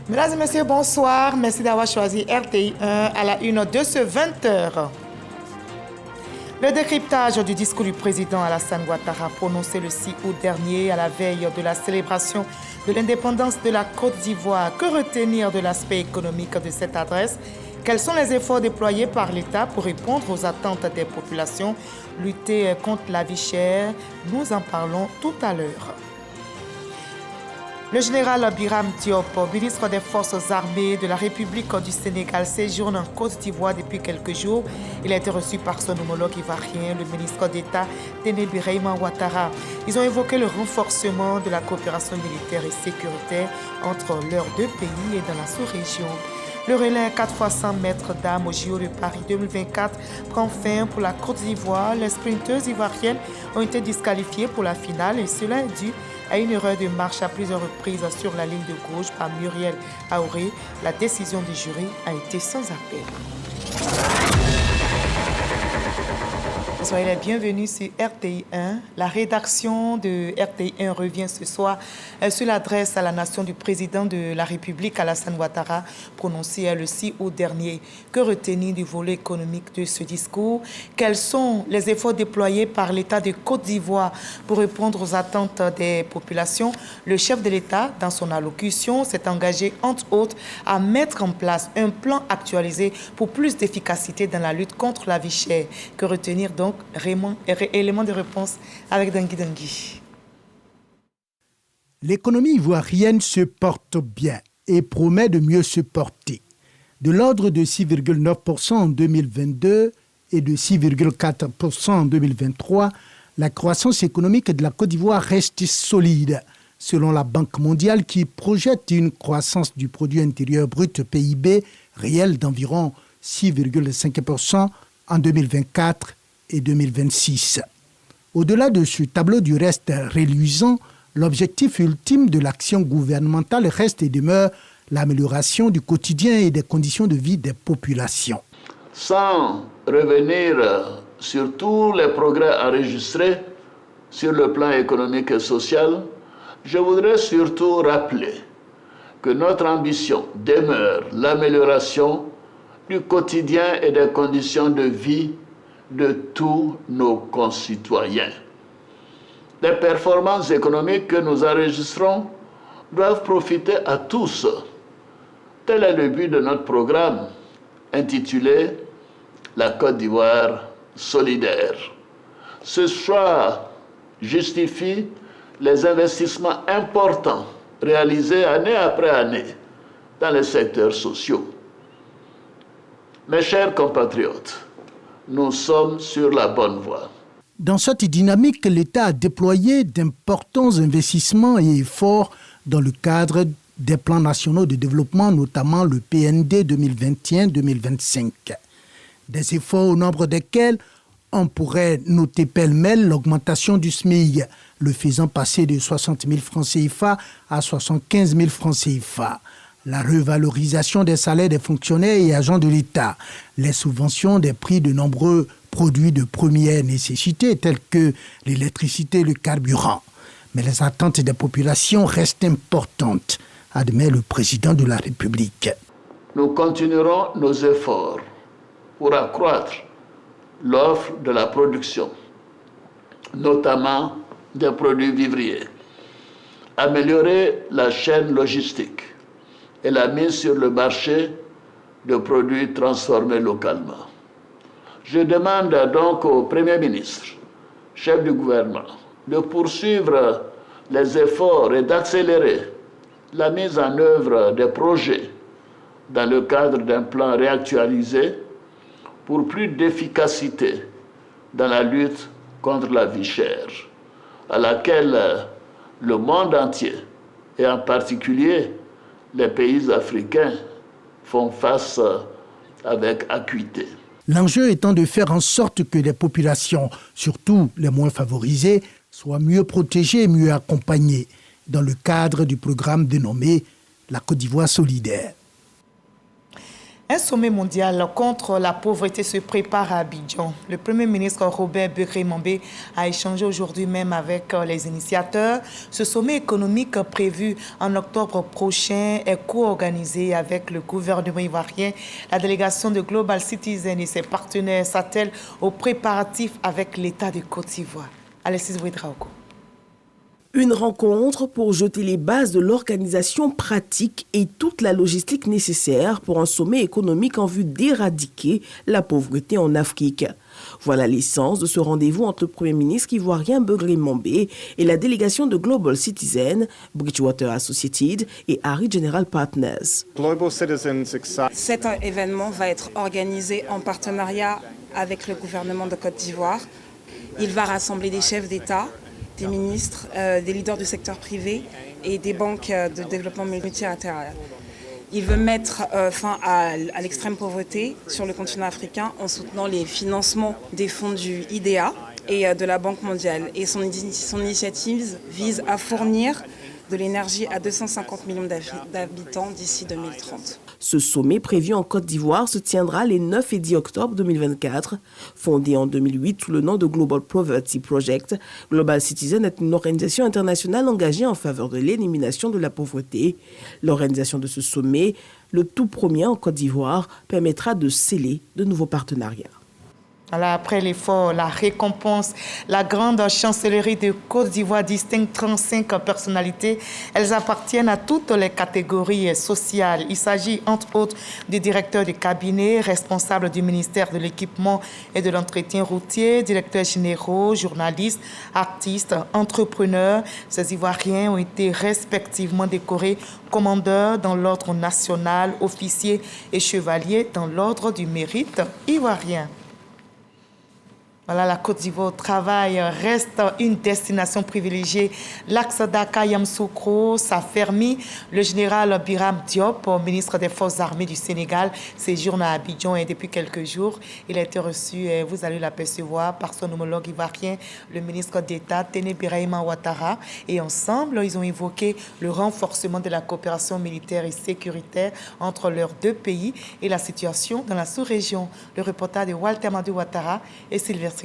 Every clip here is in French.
Mesdames et messieurs, bonsoir. Merci d'avoir choisi RTI 1 à la une de ce 20h. Le décryptage du discours du président Alassane Ouattara prononcé le 6 août dernier à la veille de la célébration de l'indépendance de la Côte d'Ivoire. Que retenir de l'aspect économique de cette adresse? Quels sont les efforts déployés par l'État pour répondre aux attentes des populations, lutter contre la vie chère? Nous en parlons tout à l'heure. Le général Biram Diop, ministre des Forces armées de la République du Sénégal, séjourne en Côte d'Ivoire depuis quelques jours. Il a été reçu par son homologue ivoirien, le ministre d'État Téné Birahima Ouattara. Ils ont évoqué le renforcement de la coopération militaire et sécuritaire entre leurs deux pays et dans la sous-région. Le relais 4x100 mètres dames au JO de Paris 2024 prend fin pour la Côte d'Ivoire. Les sprinteuses ivoiriennes ont été disqualifiées pour la finale et cela est dû à une erreur de marche à plusieurs reprises sur la ligne de gauche par Muriel Aouré. La décision du jury a été sans appel. Soyez les bienvenus sur RTI 1. La rédaction de RTI 1 revient ce soir sur l'adresse à la nation du président de la République, Alassane Ouattara, prononcée le 6 août dernier. Que retenir du volet économique de ce discours? Quels sont les efforts déployés par l'État de Côte d'Ivoire pour répondre aux attentes des populations? Le chef de l'État, dans son allocution, s'est engagé, entre autres, à mettre en place un plan actualisé pour plus d'efficacité dans la lutte contre la vie chère. Que retenir donc? Élément de réponse avec Dangui. L'économie ivoirienne se porte bien et promet de mieux se porter. De l'ordre de 6,9% en 2022 et de 6,4% en 2023, la croissance économique de la Côte d'Ivoire reste solide, selon la Banque mondiale qui projette une croissance du produit intérieur brut PIB réel d'environ 6,5% en 2024 et 2026. Au-delà de ce tableau du reste reluisant, l'objectif ultime de l'action gouvernementale reste et demeure l'amélioration du quotidien et des conditions de vie des populations. Sans revenir sur tous les progrès enregistrés sur le plan économique et social, je voudrais surtout rappeler que notre ambition demeure l'amélioration du quotidien et des conditions de vie de tous nos concitoyens. Les performances économiques que nous enregistrons doivent profiter à tous. Tel est le but de notre programme intitulé « La Côte d'Ivoire solidaire ». Ce choix justifie les investissements importants réalisés année après année dans les secteurs sociaux. Mes chers compatriotes, nous sommes sur la bonne voie. Dans cette dynamique, l'État a déployé d'importants investissements et efforts dans le cadre des plans nationaux de développement, notamment le PND 2021-2025. Des efforts au nombre desquels on pourrait noter pêle-mêle l'augmentation du SMIC, le faisant passer de 60 000 francs CFA à 75 000 francs CFA. La revalorisation des salaires des fonctionnaires et agents de l'État, les subventions des prix de nombreux produits de première nécessité tels que l'électricité et le carburant. Mais les attentes des populations restent importantes, admet le président de la République. Nous continuerons nos efforts pour accroître l'offre de la production, notamment des produits vivriers, améliorer la chaîne logistique et la mise sur le marché de produits transformés localement. Je demande donc au Premier ministre, chef du gouvernement, de poursuivre les efforts et d'accélérer la mise en œuvre des projets dans le cadre d'un plan réactualisé pour plus d'efficacité dans la lutte contre la vie chère, à laquelle le monde entier, et en particulier les pays africains, font face avec acuité. L'enjeu étant de faire en sorte que les populations, surtout les moins favorisées, soient mieux protégées et mieux accompagnées dans le cadre du programme dénommé la Côte d'Ivoire solidaire. Un sommet mondial contre la pauvreté se prépare à Abidjan. Le Premier ministre Robert Begré-Mambé a échangé aujourd'hui même avec les initiateurs. Ce sommet économique prévu en octobre prochain est co-organisé avec le gouvernement ivoirien. La délégation de Global Citizen et ses partenaires s'attellent aux préparatifs avec l'État de Côte d'Ivoire. Alexis Ouedraogo. Une rencontre pour jeter les bases de l'organisation pratique et toute la logistique nécessaire pour un sommet économique en vue d'éradiquer la pauvreté en Afrique. Voilà l'essence de ce rendez-vous entre le Premier ministre ivoirien Begré-Mambé et la délégation de Global Citizen, Bridgewater Associated et Harry General Partners. Cet événement va être organisé en partenariat avec le gouvernement de Côte d'Ivoire. Il va rassembler des chefs d'État, des ministres, des leaders du secteur privé et des banques de développement multilatéral. Il veut mettre fin à l'extrême pauvreté sur le continent africain en soutenant les financements des fonds du IDEA et de la Banque mondiale. Et son initiative vise à fournir de l'énergie à 250 millions d'habitants d'ici 2030. Ce sommet prévu en Côte d'Ivoire se tiendra les 9 et 10 octobre 2024. Fondé en 2008 sous le nom de Global Poverty Project, Global Citizen est une organisation internationale engagée en faveur de l'élimination de la pauvreté. L'organisation de ce sommet, le tout premier en Côte d'Ivoire, permettra de sceller de nouveaux partenariats. Alors, après l'effort, la récompense, la grande chancellerie de Côte d'Ivoire distingue 35 personnalités. Elles appartiennent à toutes les catégories sociales. Il s'agit entre autres des directeurs de cabinet, responsables du ministère de l'équipement et de l'entretien routier, directeurs généraux, journalistes, artistes, entrepreneurs. Ces Ivoiriens ont été respectivement décorés commandeurs dans l'ordre national, officiers et chevaliers dans l'ordre du mérite ivoirien. Voilà, la Côte d'Ivoire au travail reste une destination privilégiée. L'axe Dakar-Yamoussoukro s'affermit. Le général Biram Diop, ministre des Forces armées du Sénégal, séjourne à Abidjan et depuis quelques jours, il a été reçu, vous allez l'apercevoir, par son homologue ivoirien, le ministre d'État Téné Birahima Ouattara. Et ensemble, ils ont évoqué le renforcement de la coopération militaire et sécuritaire entre leurs deux pays et la situation dans la sous-région. Le reportage de Walter Amadou Ouattara et Sylvestre.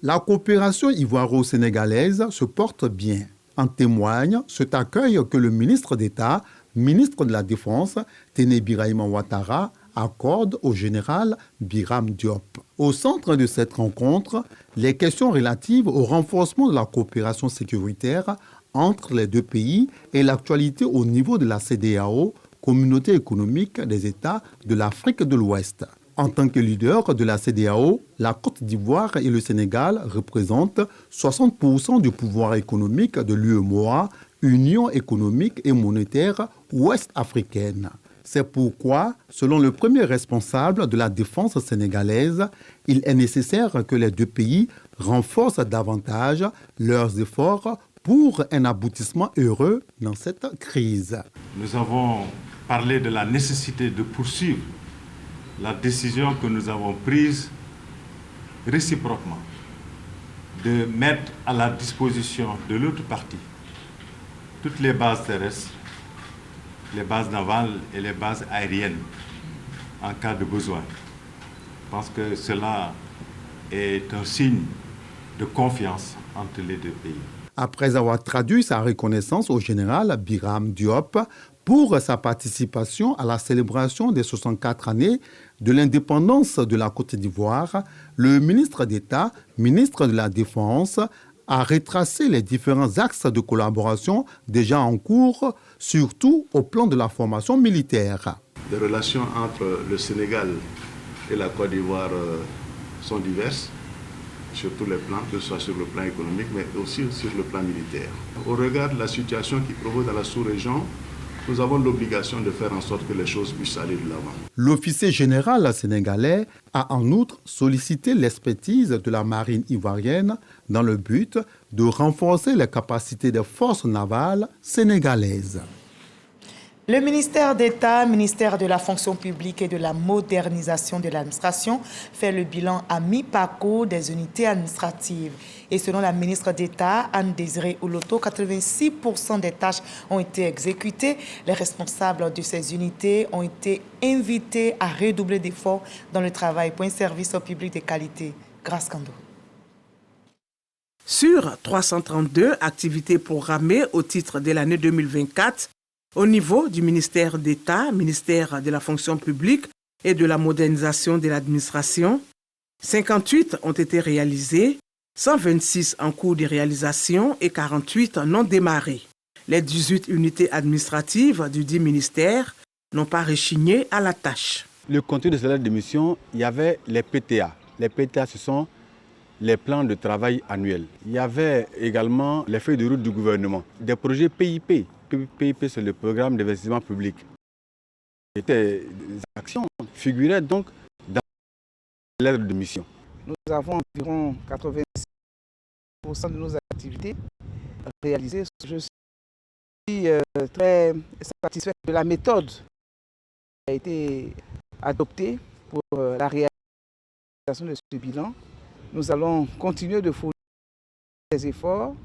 La coopération ivoiro-sénégalaise se porte bien. En témoigne cet accueil que le ministre d'État, ministre de la Défense, Téné Birahima Ouattara, accorde au général Biram Diop. Au centre de cette rencontre, les questions relatives au renforcement de la coopération sécuritaire entre les deux pays et l'actualité au niveau de la CEDEAO, Communauté économique des États de l'Afrique de l'Ouest. En tant que leader de la CEDEAO, la Côte d'Ivoire et le Sénégal représentent 60% du pouvoir économique de l'UEMOA, Union économique et monétaire ouest-africaine. C'est pourquoi, selon le premier responsable de la défense sénégalaise, il est nécessaire que les deux pays renforcent davantage leurs efforts pour un aboutissement heureux dans cette crise. Nous avons parlé de la nécessité de poursuivre la décision que nous avons prise réciproquement de mettre à la disposition de l'autre partie toutes les bases terrestres, les bases navales et les bases aériennes en cas de besoin. Je pense que cela est un signe de confiance entre les deux pays. Après avoir traduit sa reconnaissance au général Biram Diop pour sa participation à la célébration des 64 années de l'indépendance de la Côte d'Ivoire, le ministre d'État, ministre de la Défense, a retracé les différents axes de collaboration déjà en cours, surtout au plan de la formation militaire. Les relations entre le Sénégal et la Côte d'Ivoire sont diverses sur tous les plans, que ce soit sur le plan économique, mais aussi sur le plan militaire. Au regard de la situation qui prévaut dans la sous-région, nous avons l'obligation de faire en sorte que les choses puissent aller de l'avant. L'officier général sénégalais a en outre sollicité l'expertise de la marine ivoirienne dans le but de renforcer les capacités des forces navales sénégalaises. Le ministère d'État, ministère de la fonction publique et de la modernisation de l'administration fait le bilan à mi-parcours des unités administratives. Et selon la ministre d'État, Anne-Désirée Oloto, 86% des tâches ont été exécutées. Les responsables de ces unités ont été invités à redoubler d'efforts dans le travail pour un service au public de qualité. Grâce Kando. Sur 332 activités programmées au titre de l'année 2024, au niveau du ministère d'État, ministère de la fonction publique et de la modernisation de l'administration, 58 ont été réalisées, 126 en cours de réalisation et 48 non démarrées. Les 18 unités administratives du dit ministère n'ont pas rechigné à la tâche. Le contenu de cette mission, il y avait les PTA. Les PTA, ce sont les plans de travail annuels. Il y avait également les feuilles de route du gouvernement, des projets PIP. PIP, c'est le programme d'investissement public. Des actions figuraient donc dans l'aide de mission. Nous avons environ 86% de nos activités réalisées. Je suis très satisfait de la méthode qui a été adoptée pour la réalisation de ce bilan. Nous allons continuer de fournir des efforts.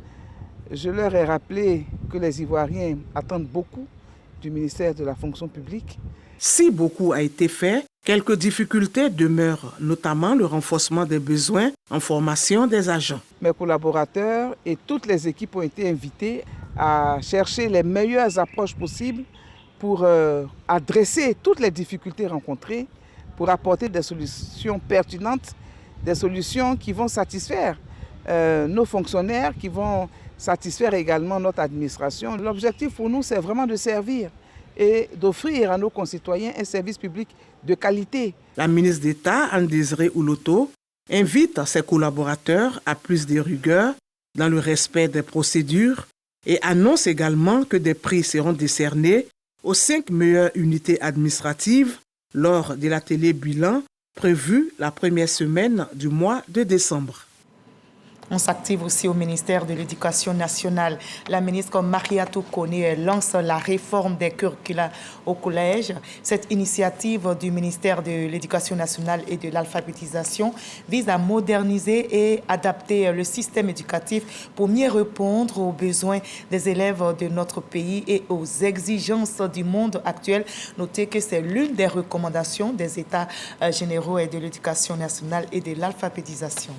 Je leur ai rappelé que les Ivoiriens attendent beaucoup du ministère de la fonction publique. Si beaucoup a été fait, quelques difficultés demeurent, notamment le renforcement des besoins en formation des agents. Mes collaborateurs et toutes les équipes ont été invités à chercher les meilleures approches possibles pour adresser toutes les difficultés rencontrées, pour apporter des solutions pertinentes, des solutions qui vont satisfaire nos fonctionnaires, qui vont satisfaire également notre administration. L'objectif pour nous, c'est vraiment de servir et d'offrir à nos concitoyens un service public de qualité. La ministre d'État, Anne-Désirée Oloto, invite ses collaborateurs à plus de rigueur dans le respect des procédures et annonce également que des prix seront décernés aux 5 meilleures unités administratives lors de l'atelier bilan prévu la première semaine du mois de décembre. On s'active aussi au ministère de l'Éducation nationale. La ministre Mariatou Koné lance la réforme des curricula au collège. Cette initiative du ministère de l'Éducation nationale et de l'alphabétisation vise à moderniser et adapter le système éducatif pour mieux répondre aux besoins des élèves de notre pays et aux exigences du monde actuel. Notez que c'est l'une des recommandations des États généraux et de l'Éducation nationale et de l'alphabétisation.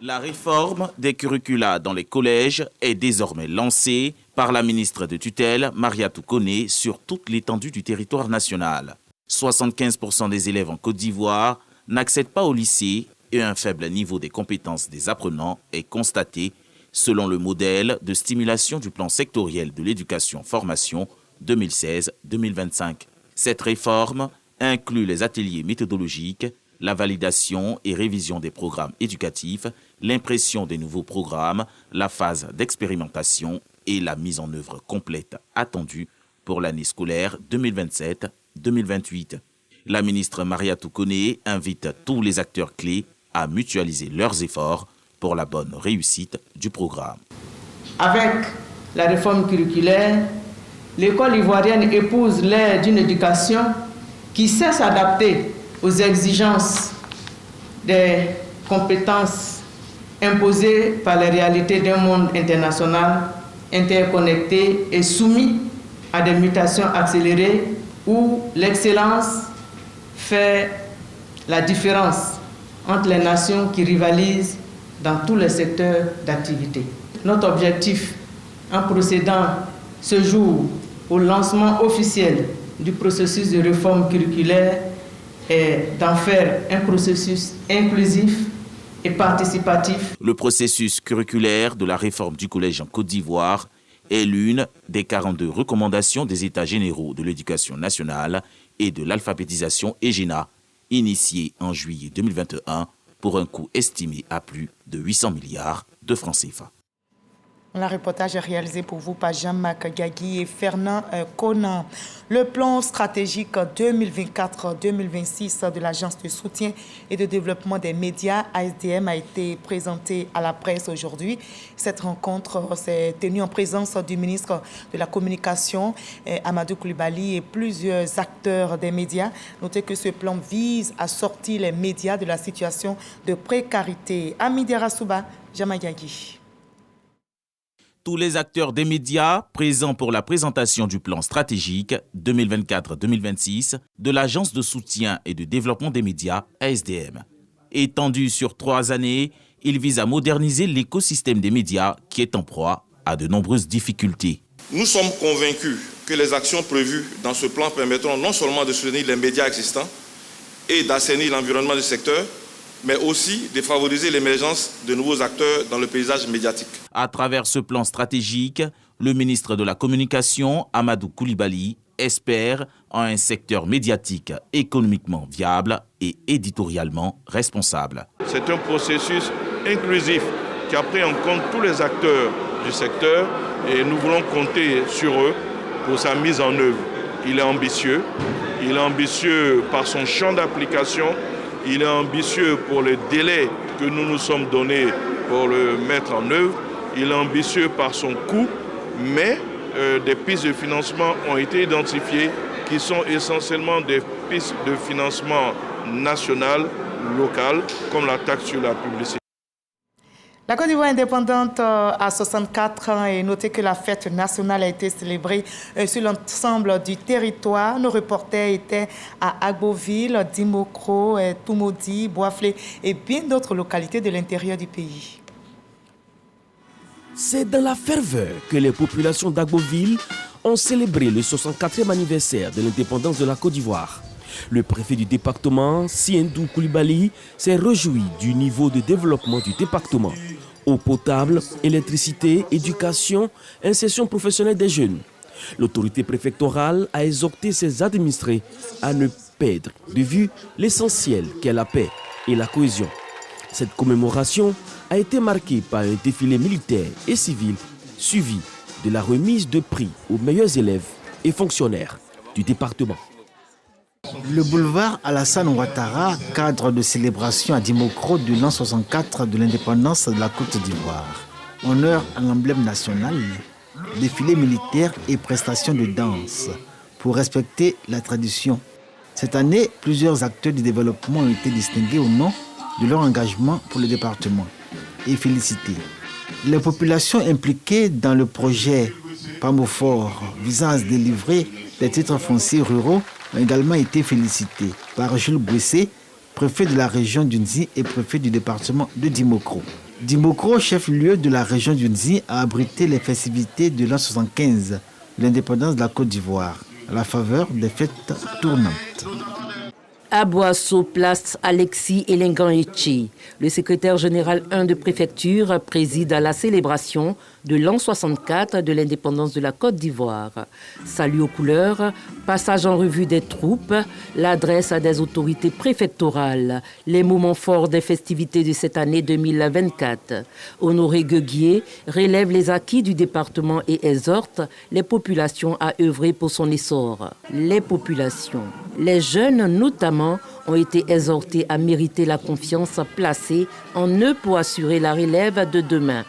La réforme des curricula dans les collèges est désormais lancée par la ministre de tutelle, Mariatou Koné, sur toute l'étendue du territoire national. 75% des élèves en Côte d'Ivoire n'accèdent pas au lycée et un faible niveau des compétences des apprenants est constaté selon le modèle de stimulation du plan sectoriel de l'éducation-formation 2016-2025. Cette réforme inclut les ateliers méthodologiques, la validation et révision des programmes éducatifs, l'impression des nouveaux programmes, la phase d'expérimentation et la mise en œuvre complète attendue pour l'année scolaire 2027-2028. La ministre Mariatou Koné invite tous les acteurs clés à mutualiser leurs efforts pour la bonne réussite du programme. Avec la réforme curriculaire, l'école ivoirienne épouse l'ère d'une éducation qui sait s'adapter aux exigences des compétences imposées par les réalités d'un monde international, interconnecté et soumis à des mutations accélérées où l'excellence fait la différence entre les nations qui rivalisent dans tous les secteurs d'activité. Notre objectif, en procédant ce jour au lancement officiel du processus de réforme curriculaire, est d'en faire un processus inclusif et participatif. Le processus curriculaire de la réforme du collège en Côte d'Ivoire est l'une des 42 recommandations des États généraux de l'éducation nationale et de l'alphabétisation EGENA, initiée en juillet 2021 pour un coût estimé à plus de 800 milliards de francs CFA. Un reportage réalisé pour vous par Jean-Marc Gagui et Fernand Conan. Le plan stratégique 2024-2026 de l'Agence de soutien et de développement des médias ASDM a été présenté à la presse aujourd'hui. Cette rencontre s'est tenue en présence du ministre de la Communication, Amadou Coulibaly, et plusieurs acteurs des médias. Notez que ce plan vise à sortir les médias de la situation de précarité. Amidi Rassouba, Jean-Marc Gagui. Tous les acteurs des médias présents pour la présentation du plan stratégique 2024-2026 de l'Agence de soutien et de développement des médias ASDM. Étendu sur 3 années, il vise à moderniser l'écosystème des médias qui est en proie à de nombreuses difficultés. Nous sommes convaincus que les actions prévues dans ce plan permettront non seulement de soutenir les médias existants et d'assainir l'environnement du secteur, mais aussi de favoriser l'émergence de nouveaux acteurs dans le paysage médiatique. À travers ce plan stratégique, le ministre de la Communication, Amadou Coulibaly, espère en un secteur médiatique économiquement viable et éditorialement responsable. C'est un processus inclusif qui a pris en compte tous les acteurs du secteur et nous voulons compter sur eux pour sa mise en œuvre. Il est ambitieux par son champ d'application. Il est ambitieux pour les délais que nous nous sommes donnés pour le mettre en œuvre. Il est ambitieux par son coût, mais des pistes de financement ont été identifiées qui sont essentiellement des pistes de financement national, local, comme la taxe sur la publicité. La Côte d'Ivoire indépendante à 64 ans et notez que la fête nationale a été célébrée sur l'ensemble du territoire. Nos reporters étaient à Agboville, Dimokro, Toumoudi, Boaflé et bien d'autres localités de l'intérieur du pays. C'est dans la ferveur que les populations d'Agboville ont célébré le 64e anniversaire de l'indépendance de la Côte d'Ivoire. Le préfet du département, Siendou Coulibaly, s'est réjoui du niveau de développement du département. Eau potable, électricité, éducation, insertion professionnelle des jeunes. L'autorité préfectorale a exhorté ses administrés à ne perdre de vue l'essentiel qu'est la paix et la cohésion. Cette commémoration a été marquée par un défilé militaire et civil suivi de la remise de prix aux meilleurs élèves et fonctionnaires du département. Le boulevard Alassane Ouattara, cadre de célébration à Dimokro de l'an 64 de l'indépendance de la Côte d'Ivoire. Honneur à l'emblème national, défilé militaire et prestations de danse pour respecter la tradition. Cette année, plusieurs acteurs du développement ont été distingués au nom de leur engagement pour le département et félicités. Les populations impliquées dans le projet Pamofort visant à se délivrer des titres fonciers ruraux ont également été félicitées par Jules Bouessé, préfet de la région d'Unzi et préfet du département de Dimokro. Dimokro, chef-lieu de la région d'Unzi, a abrité les festivités de l'an 75 de l'indépendance de la Côte d'Ivoire, à la faveur des fêtes tournantes. À Boisseau, place Alexis Elengan-Etche. Le secrétaire général 1 de préfecture préside à la célébration de l'an 64 de l'indépendance de la Côte d'Ivoire. Salut aux couleurs, passage en revue des troupes, l'adresse à des autorités préfectorales, les moments forts des festivités de cette année 2024. Honoré Gueguier relève les acquis du département et exhorte les populations à œuvrer pour son essor. Les populations, les jeunes notamment, ont été exhortés à mériter la confiance placée en eux pour assurer la relève de demain.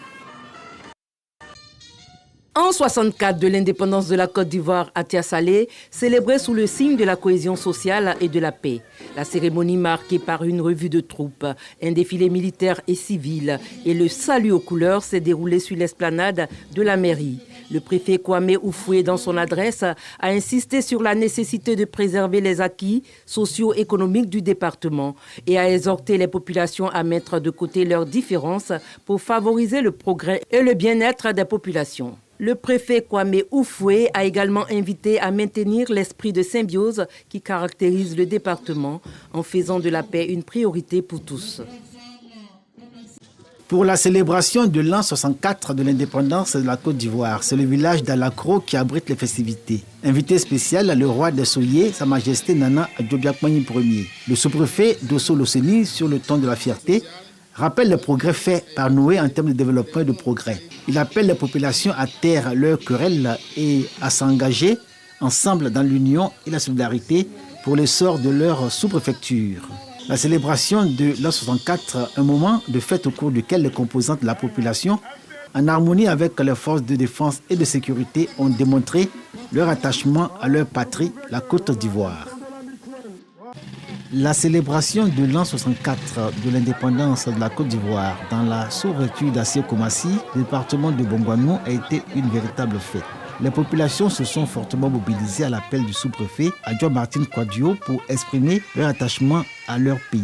En 64 de l'indépendance de la Côte d'Ivoire à Tia-Salé, célébrée sous le signe de la cohésion sociale et de la paix. La cérémonie marquée par une revue de troupes, un défilé militaire et civil et le salut aux couleurs s'est déroulé sur l'esplanade de la mairie. Le préfet Kwame Oufoué, dans son adresse, a insisté sur la nécessité de préserver les acquis socio-économiques du département et a exhorté les populations à mettre de côté leurs différences pour favoriser le progrès et le bien-être des populations. Le préfet Kwame Oufoué a également invité à maintenir l'esprit de symbiose qui caractérise le département en faisant de la paix une priorité pour tous. Pour la célébration de l'an 64 de l'indépendance de la Côte d'Ivoire, c'est le village d'Alakro qui abrite les festivités. Invité spécial, le roi des Soyers, Sa Majesté Nana Adjobiakmani Ier. Le sous-préfet Dosso Loseni, sur le ton de la fierté, rappelle les progrès faits par Noé en termes de développement et de progrès. Il appelle les populations à taire leurs querelles et à s'engager ensemble dans l'union et la solidarité pour l'essor de leur sous-préfecture. La célébration de l'an 64, un moment de fête au cours duquel les composantes de la population, en harmonie avec les forces de défense et de sécurité, ont démontré leur attachement à leur patrie, la Côte d'Ivoire. La célébration de l'an 64 de l'indépendance de la Côte d'Ivoire dans la sous-préfecture d'Assé-Koumassi, département de Bongouanou, a été une véritable fête. Les populations se sont fortement mobilisées à l'appel du sous-préfet Adjoa Martin Kouadio pour exprimer leur attachement à leur pays.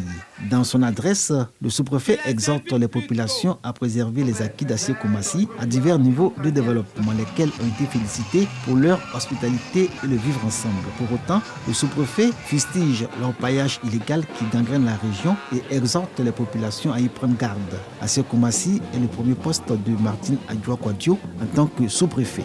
Dans son adresse, le sous-préfet exhorte les populations à préserver les acquis d'Assé-Koumassi à divers niveaux de développement, lesquels ont été félicités pour leur hospitalité et le vivre ensemble. Pour autant, le sous-préfet fustige l'orpaillage illégal qui gangrène la région et exhorte les populations à y prendre garde. Assé-Koumassi est le premier poste de Martin Adjoa Kouadio en tant que sous-préfet.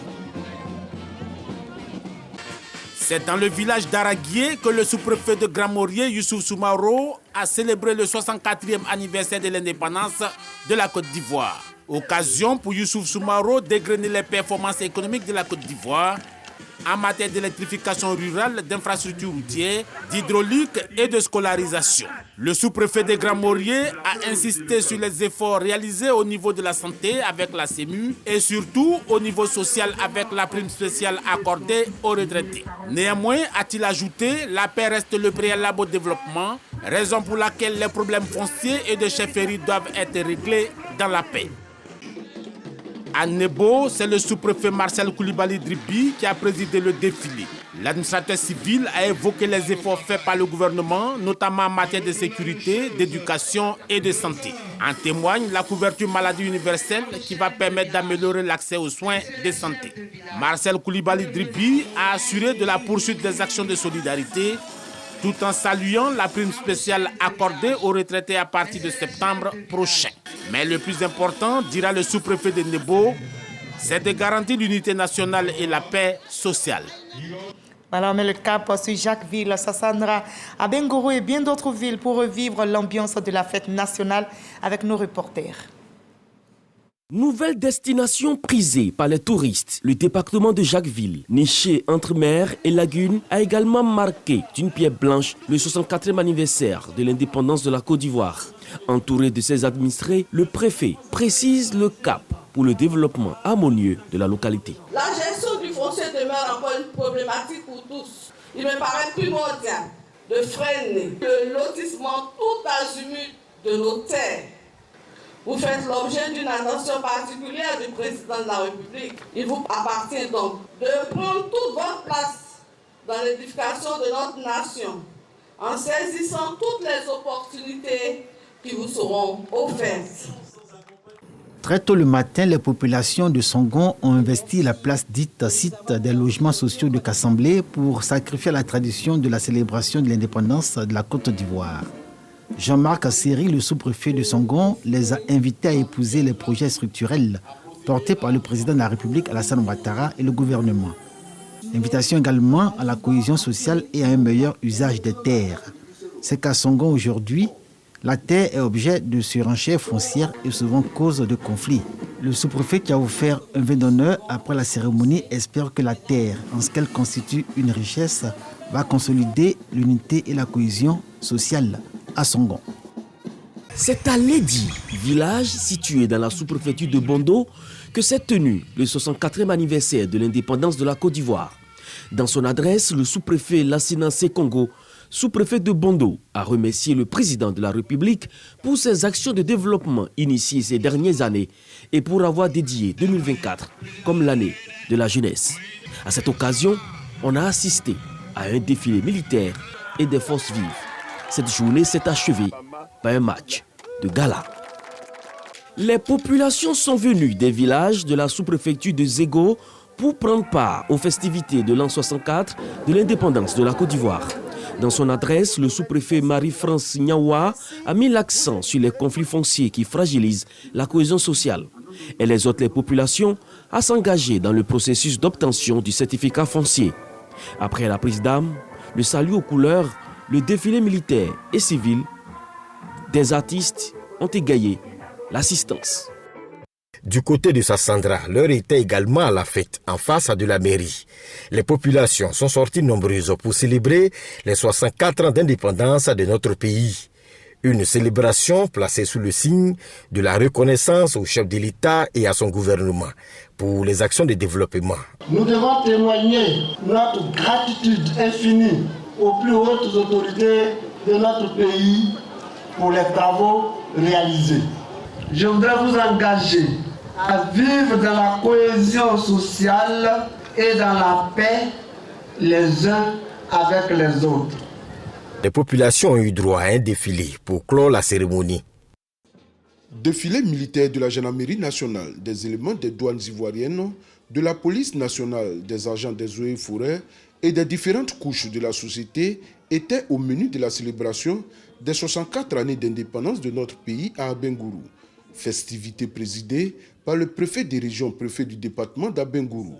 C'est dans le village d'Araguié que le sous-préfet de Grand-Morier, Youssouf Soumaro, a célébré le 64e anniversaire de l'indépendance de la Côte d'Ivoire. Occasion pour Youssouf Soumaro d'égrener les performances économiques de la Côte d'Ivoire en matière d'électrification rurale, d'infrastructures routières, d'hydraulique et de scolarisation. Le sous-préfet de Grand-Morier a insisté sur les efforts réalisés au niveau de la santé avec la CEMU et surtout au niveau social avec la prime spéciale accordée aux retraités. Néanmoins, a-t-il ajouté, la paix reste le préalable au développement, raison pour laquelle les problèmes fonciers et de chefferie doivent être réglés dans la paix. À Nebo, c'est le sous-préfet Marcel Koulibaly Dribi qui a présidé le défilé. L'administrateur civil a évoqué les efforts faits par le gouvernement, notamment en matière de sécurité, d'éducation et de santé. En témoigne la couverture maladie universelle qui va permettre d'améliorer l'accès aux soins de santé. Marcel Koulibaly Dribi a assuré de la poursuite des actions de solidarité tout en saluant la prime spéciale accordée aux retraités à partir de septembre prochain. Mais le plus important, dira le sous-préfet de Nebo, c'est de garantir l'unité nationale et la paix sociale. Alors, on met le cap sur Jacquesville, Sassandra, à Bengourou et bien d'autres villes pour revivre l'ambiance de la fête nationale avec nos reporters. Nouvelle destination prisée par les touristes, le département de Jacquesville, niché entre mer et lagune, a également marqué d'une pierre blanche le 64e anniversaire de l'indépendance de la Côte d'Ivoire. Entouré de ses administrés, le préfet précise le cap pour le développement harmonieux de la localité. La gestion du foncier demeure encore une problématique pour tous. Il me paraît primordial de freiner le lotissement tout azimut de nos terres. Vous faites l'objet d'une attention particulière du président de la République. Il vous appartient donc de prendre toute votre place dans l'édification de notre nation en saisissant toutes les opportunités qui vous seront offertes. Très tôt le matin, les populations de Songon ont investi la place dite site des logements sociaux de Kassamblé pour sacrifier à la tradition de la célébration de l'indépendance de la Côte d'Ivoire. Jean-Marc Asseri, le sous-préfet de Songon, les a invités à épouser les projets structurels portés par le président de la République Alassane Ouattara et le gouvernement. Invitation également à la cohésion sociale et à un meilleur usage des terres. C'est qu'à Songon aujourd'hui, la terre est objet de surenchères foncières et souvent cause de conflits. Le sous-préfet qui a offert un vin d'honneur après la cérémonie espère que la terre, en ce qu'elle constitue une richesse, va consolider l'unité et la cohésion sociale à Songon. C'est à Ledi, village situé dans la sous-préfecture de Bondo, que s'est tenu le 64e anniversaire de l'indépendance de la Côte d'Ivoire. Dans son adresse, le sous-préfet Lassina Sekongo, sous-préfet de Bondo, a remercié le président de la République pour ses actions de développement initiées ces dernières années et pour avoir dédié 2024 comme l'année de la jeunesse. À cette occasion, on a assisté à un défilé militaire et des forces vives. Cette journée s'est achevée par un match de gala. Les populations sont venues des villages de la sous-préfecture de Zégo pour prendre part aux festivités de l'an 64 de l'indépendance de la Côte d'Ivoire. Dans son adresse, le sous-préfet Marie-France Niawa a mis l'accent sur les conflits fonciers qui fragilisent la cohésion sociale. Elle exhorte les populations à s'engager dans le processus d'obtention du certificat foncier. Après la prise d'armes, le salut aux couleurs, le défilé militaire et civil, des artistes ont égayé l'assistance. Du côté de Sassandra, l'heure était également à la fête, en face de la mairie. Les populations sont sorties nombreuses pour célébrer les 64 ans d'indépendance de notre pays. Une célébration placée sous le signe de la reconnaissance au chef de l'État et à son gouvernement pour les actions de développement. Nous devons témoigner notre gratitude infinie aux plus hautes autorités de notre pays pour les travaux réalisés. Je voudrais vous engager à vivre dans la cohésion sociale et dans la paix les uns avec les autres. Les populations ont eu droit à un défilé pour clore la cérémonie. Défilé militaire de la gendarmerie nationale, des éléments des douanes ivoiriennes, de la police nationale, des agents des eaux et forêts et des différentes couches de la société était au menu de la célébration des 64 années d'indépendance de notre pays à Abengourou. Festivité présidée par le préfet des régions, préfet du département d'Abengourou.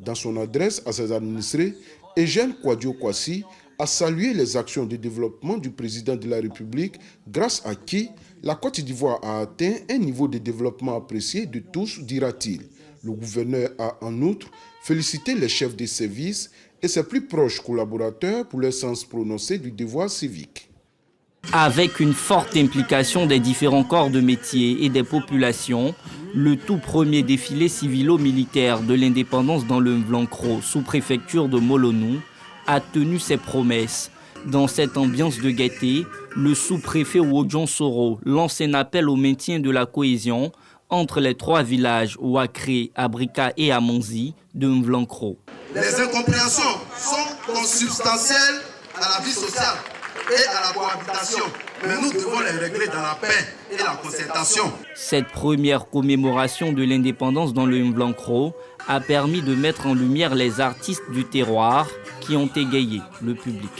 Dans son adresse à ses administrés, Eugène Kouadio Kwasi a salué les actions de développement du président de la République, grâce à qui la Côte d'Ivoire a atteint un niveau de développement apprécié de tous, dira-t-il. Le gouverneur a en outre félicité les chefs des services et ses plus proches collaborateurs pour leur sens prononcé du devoir civique. Avec une forte implication des différents corps de métier et des populations, le tout premier défilé civilo-militaire de l'indépendance dans le Mvlancro, sous-préfecture de Molonou, a tenu ses promesses. Dans cette ambiance de gaieté, le sous-préfet Wodjon Soro lance un appel au maintien de la cohésion entre les trois villages Ouakré, Abrika et Amonzi de Mvlancro. Les incompréhensions sont consubstantielles à la vie sociale et à la cohabitation, mais nous devons les régler dans la paix et la concertation. Cette première commémoration de l'indépendance dans le Mvlancro a permis de mettre en lumière les artistes du terroir qui ont égayé le public.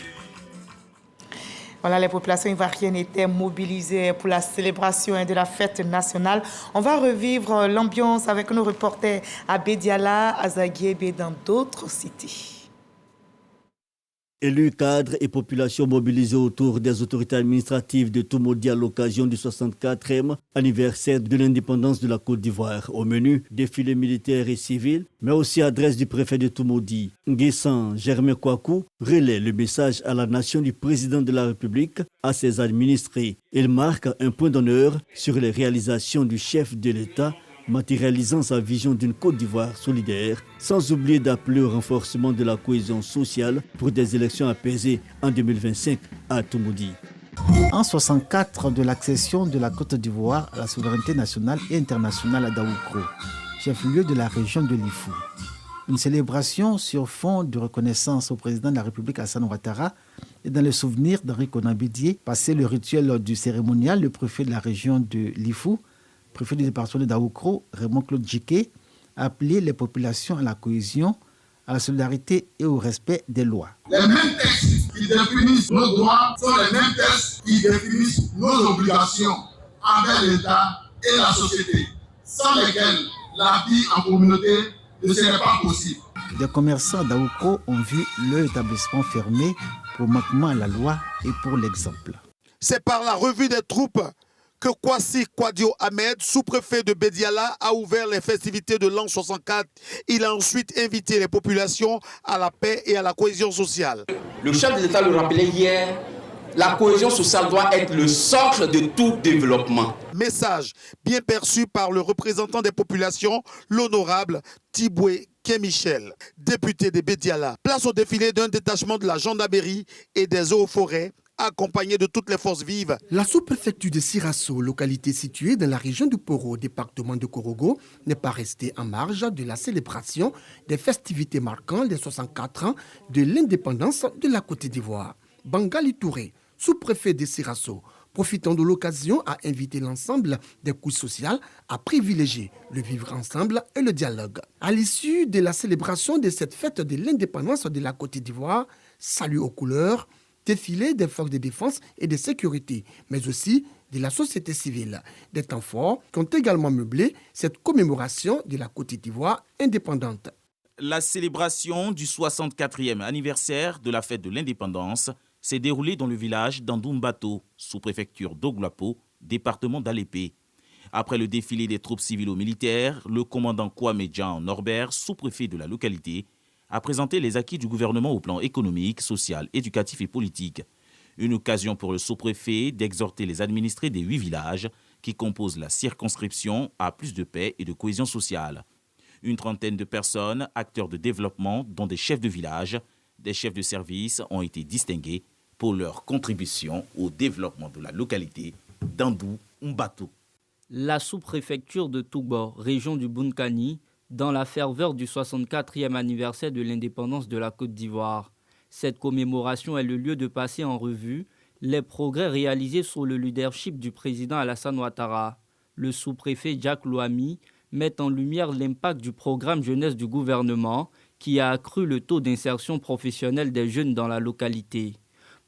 Voilà, les populations ivoiriennes étaient mobilisées pour la célébration de la fête nationale. On va revivre l'ambiance avec nos reporters à Bédiala, à Zaguiébé et dans d'autres cités. Élus, cadres et populations mobilisés autour des autorités administratives de Toumoudi à l'occasion du 64e anniversaire de l'indépendance de la Côte d'Ivoire. Au menu, défilé militaire et civil, mais aussi adresse du préfet de Toumoudi. Nguessan Germain Kouakou relaie le message à la nation du président de la République, à ses administrés. Il marque un point d'honneur sur les réalisations du chef de l'État, matérialisant sa vision d'une Côte d'Ivoire solidaire, sans oublier d'appeler au renforcement de la cohésion sociale pour des élections apaisées en 2025 à Toumoudi. En 64 de l'accession de la Côte d'Ivoire à la souveraineté nationale et internationale à Daoukro, chef-lieu de la région de l'Ifou. Une célébration sur fond de reconnaissance au président de la République Alassane Ouattara et dans le souvenir d'Henri Konan Bédié, passé le rituel du cérémonial, le préfet de la région de l'Ifou, préfet du département de Daoukro, Raymond Claude Djiké, a appelé les populations à la cohésion, à la solidarité et au respect des lois. Les mêmes textes qui définissent nos droits sont les mêmes textes qui définissent nos obligations envers l'État et la société, sans lesquelles la vie en communauté ne serait pas possible. Des commerçants d'Aoukro ont vu leur établissement fermé pour manquement à la loi et pour l'exemple. C'est par la revue des troupes que Kwasi Kouadio Ahmed, sous-préfet de Bédiala, a ouvert les festivités de l'an 64. Il a ensuite invité les populations à la paix et à la cohésion sociale. Le chef de l'État le rappelait hier, la cohésion sociale doit être le socle de tout développement. Message bien perçu par le représentant des populations, l'honorable Tiboué Michel, député de Bédiala. Place au défilé d'un détachement de la gendarmerie et des eaux et forêts, accompagné de toutes les forces vives. La sous-préfecture de Sirasso, localité située dans la région du Poro, département de Korogo, n'est pas restée en marge de la célébration des festivités marquant les 64 ans de l'indépendance de la Côte d'Ivoire. Bangali Touré, sous-préfet de Sirasso, profitant de l'occasion, a invité l'ensemble des couches sociales à privilégier le vivre ensemble et le dialogue. À l'issue de la célébration de cette fête de l'indépendance de la Côte d'Ivoire, salut aux couleurs, défilé des forces de défense et de sécurité, mais aussi de la société civile. Des temps forts qui ont également meublé cette commémoration de la Côte d'Ivoire indépendante. La célébration du 64e anniversaire de la fête de l'indépendance s'est déroulée dans le village d'Andoumbato, sous-préfecture d'Oglapo, département d'Alépé. Après le défilé des troupes civilo-militaires, le commandant Kwame Jean Norbert, sous-préfet de la localité, a présenté les acquis du gouvernement au plan économique, social, éducatif et politique. Une occasion pour le sous-préfet d'exhorter les administrés des 8 villages qui composent la circonscription à plus de paix et de cohésion sociale. Une trentaine de personnes, acteurs de développement, dont des chefs de village, des chefs de service, ont été distingués pour leur contribution au développement de la localité d'Andou-Mbato. La sous-préfecture de Touba, région du Bunkani, dans la ferveur du 64e anniversaire de l'indépendance de la Côte d'Ivoire. Cette commémoration est le lieu de passer en revue les progrès réalisés sous le leadership du président Alassane Ouattara. Le sous-préfet Jacques Louami met en lumière l'impact du programme jeunesse du gouvernement qui a accru le taux d'insertion professionnelle des jeunes dans la localité.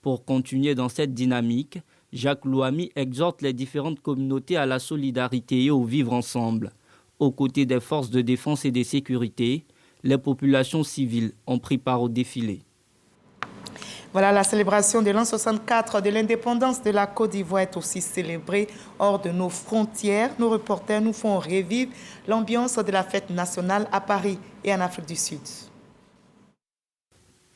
Pour continuer dans cette dynamique, Jacques Louami exhorte les différentes communautés à la solidarité et au vivre ensemble. Aux côtés des forces de défense et de sécurité, les populations civiles ont pris part au défilé. Voilà, la célébration de l'an 64 de l'indépendance de la Côte d'Ivoire est aussi célébrée hors de nos frontières. Nos reporters nous font revivre l'ambiance de la fête nationale à Paris et en Afrique du Sud.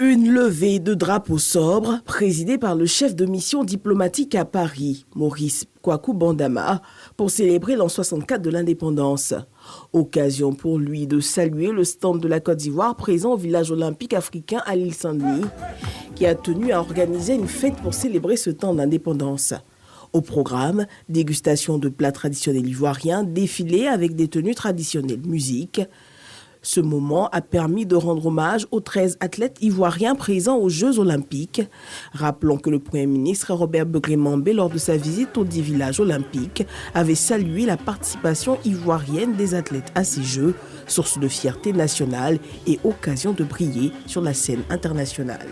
Une levée de drapeaux sobres présidée par le chef de mission diplomatique à Paris, Maurice Kwaku Bandama, pour célébrer l'an 64 de l'indépendance. Occasion pour lui de saluer le stand de la Côte d'Ivoire présent au village olympique africain à l'île Saint-Denis, qui a tenu à organiser une fête pour célébrer ce temps d'indépendance. Au programme, dégustation de plats traditionnels ivoiriens, défilé avec des tenues traditionnelles, musique. Ce moment a permis de rendre hommage aux 13 athlètes ivoiriens présents aux Jeux olympiques. Rappelons que le Premier ministre Robert Begré-Mambé, lors de sa visite aux 10 villages olympiques, avait salué la participation ivoirienne des athlètes à ces Jeux, source de fierté nationale et occasion de briller sur la scène internationale.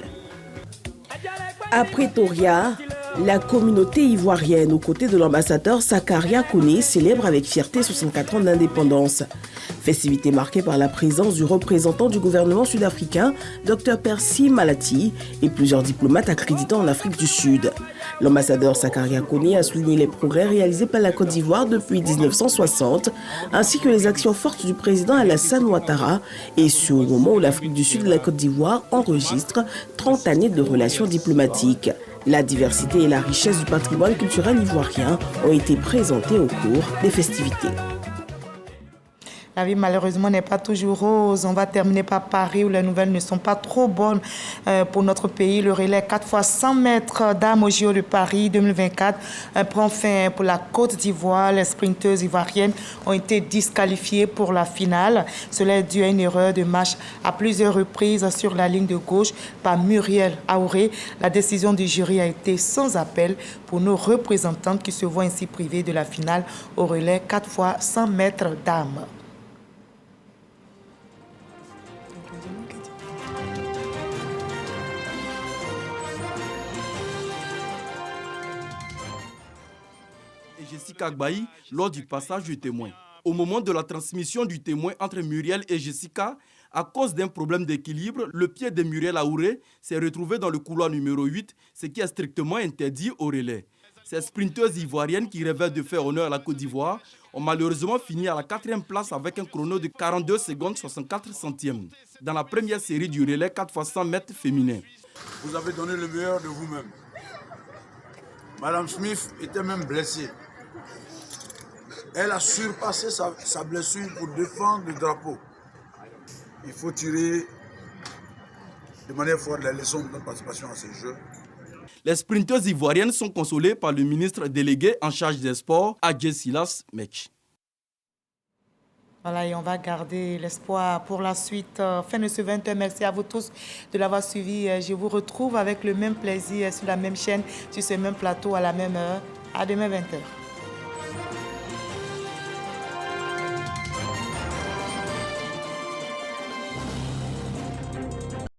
À Pretoria, la communauté ivoirienne, aux côtés de l'ambassadeur Sakaria Kone, célèbre avec fierté 64 ans d'indépendance. Festivité marquée par la présence du représentant du gouvernement sud-africain, Dr Percy Malati, et plusieurs diplomates accrédités en Afrique du Sud. L'ambassadeur Sakaria Kone a souligné les progrès réalisés par la Côte d'Ivoire depuis 1960, ainsi que les actions fortes du président Alassane Ouattara, et ce au moment où l'Afrique du Sud et la Côte d'Ivoire enregistrent 30 années de relations diplomatiques. La diversité et la richesse du patrimoine culturel ivoirien ont été présentées au cours des festivités. La vie, malheureusement, n'est pas toujours rose. On va terminer par Paris, où les nouvelles ne sont pas trop bonnes pour notre pays. Le relais 4 x 100 mètres dames au JO de Paris 2024 prend fin pour la Côte d'Ivoire. Les sprinteuses ivoiriennes ont été disqualifiées pour la finale. Cela est dû à une erreur de marche à plusieurs reprises sur la ligne de gauche par Muriel Aouré. La décision du jury a été sans appel pour nos représentantes qui se voient ainsi privées de la finale au relais 4 x 100 mètres dames. Jessica Agbaï lors du passage du témoin. Au moment de la transmission du témoin entre Muriel et Jessica, à cause d'un problème d'équilibre, le pied de Muriel Aouré s'est retrouvé dans le couloir numéro 8, ce qui est strictement interdit au relais. Ces sprinteuses ivoiriennes qui rêvaient de faire honneur à la Côte d'Ivoire ont malheureusement fini à la 4e place avec un chrono de 42 secondes 64 centièmes dans la première série du relais 4 x 100 mètres féminin. Vous avez donné le meilleur de vous-même. Madame Smith était même blessée. Elle a surpassé sa blessure pour défendre le drapeau. Il faut tirer de manière forte les leçons de notre participation à ces Jeux. Les sprinteuses ivoiriennes sont consolées par le ministre délégué en charge des sports, Adjé Silas Mech. Voilà, et on va garder l'espoir pour la suite. Fin de ce 20h. Merci à vous tous de l'avoir suivi. Je vous retrouve avec le même plaisir sur la même chaîne, sur ce même plateau à la même heure. À demain 20h.